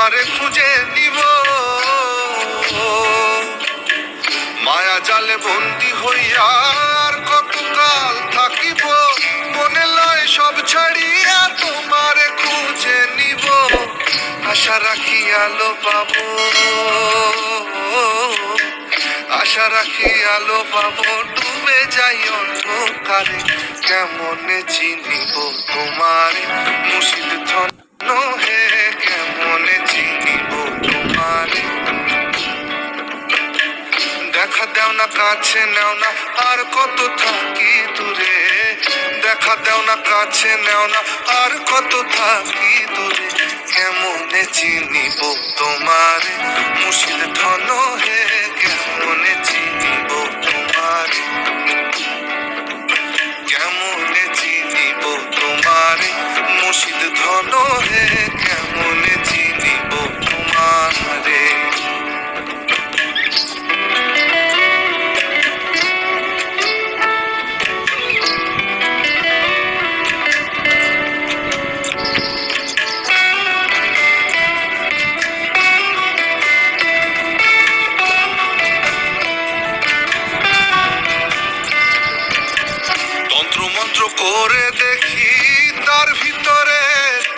তোমারে খুঁজে নিব, মায়া জালে বন্দি হইয়া আর কতকাল থাকিব, মনে লয় সব ছাড়িয়া তোমারে খুঁজে নিব, আশা রাখি আলো পাবো, আশা রাখি আলো পাবো, ডুবে যাই অন্ধকারে, কেমনে চিনিব তোমারে মুর্শিদ ধন্য হে, কেমনে চিনিব তোমারে। দেখা দেও না কাছে নেও না আর কত থাকি দূরে, দেখা দেও না কাছে নেও না আর কত থাকি দূরে, কেমনে চিনিব তোমারে মুর্শিদ ধন্য হে, কেমনে চিনিব তোমারে, কেমনে চিনিব তোমারে মুর্শিদ ধন্য হে, কেমনে চিনিব তোমারে। মন্ত্র করে দেখি তার ভিতরে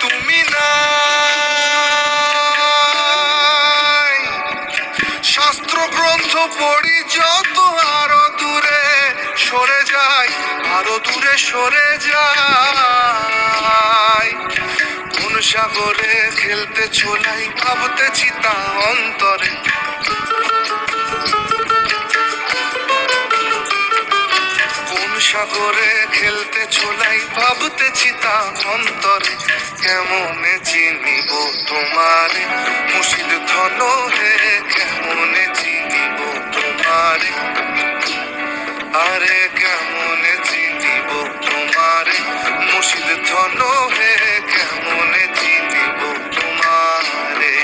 তুমি নাই, শাস্ত্র গ্রন্থ পড়ি যত আরো দূরে সরে যায়, আরো দূরে সরে যায়, কোন সাগরে খেলতে ছোলাই ভাবতেছি তা অন্তরে, সাগরে খেলতে ছোলাই ভাবতেছি তা অন্তরে, কেমনে চিনিব তোমারে মুর্শিদ ধন্য হে, কেমনে চিনিব তোমারে, আরে কেমনে চিনিব তোমারে মুর্শিদ ধন্য হে, কেমনে চিনিব তোমারে।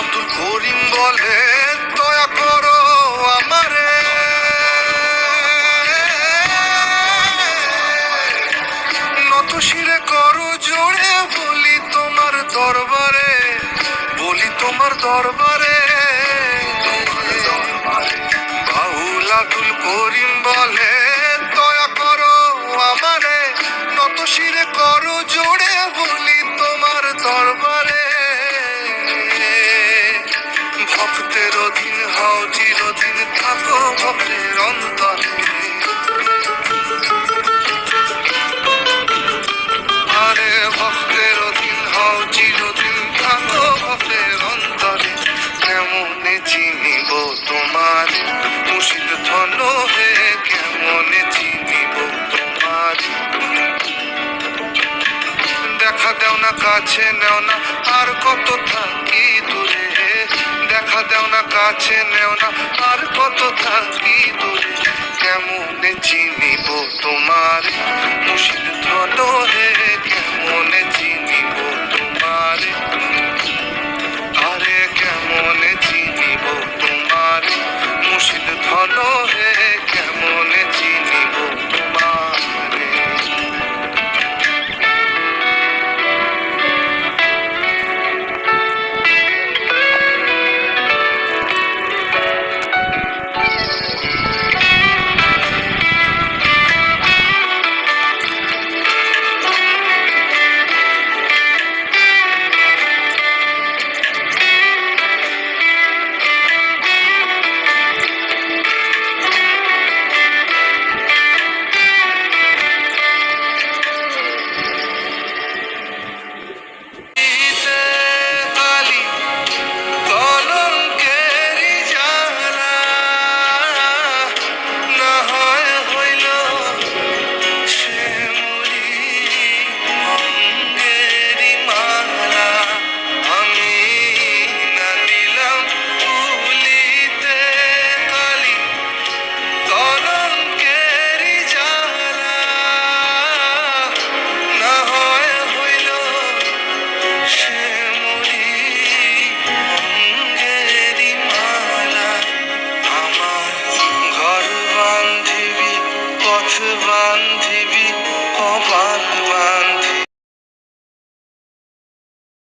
আব্দুল করিম বলে দয়া করো আমারে, নত শিরে করো জোড়ে বলি তোমার দরবারে, বলি তোমার দরবারে, বাউল আব্দুল করিম বলে দয়া করো আমারে, নত শিরে করো জোড়ে বলি তোমার দরবারে, ভক্তের অধীন হও চিরদিন থাকো ভক্তের অন্তরে, আরে ভক্তের অধীন হও চিরদিন থাকো ভক্তের অন্তরে, কেমনে চিনিব তোমারে মুর্শিদ ধন্য হে, কেমনে চিনিব তোমারে। দেখা দেও না কাছে নেও না আর কত থাকি দূরে, দেখা দেও না কাছে নেও না আর কত থাকি দূরে, কেমনে চিনিব তোমারে মুর্শিদ ধন্য হে, কেমনে চিনিব।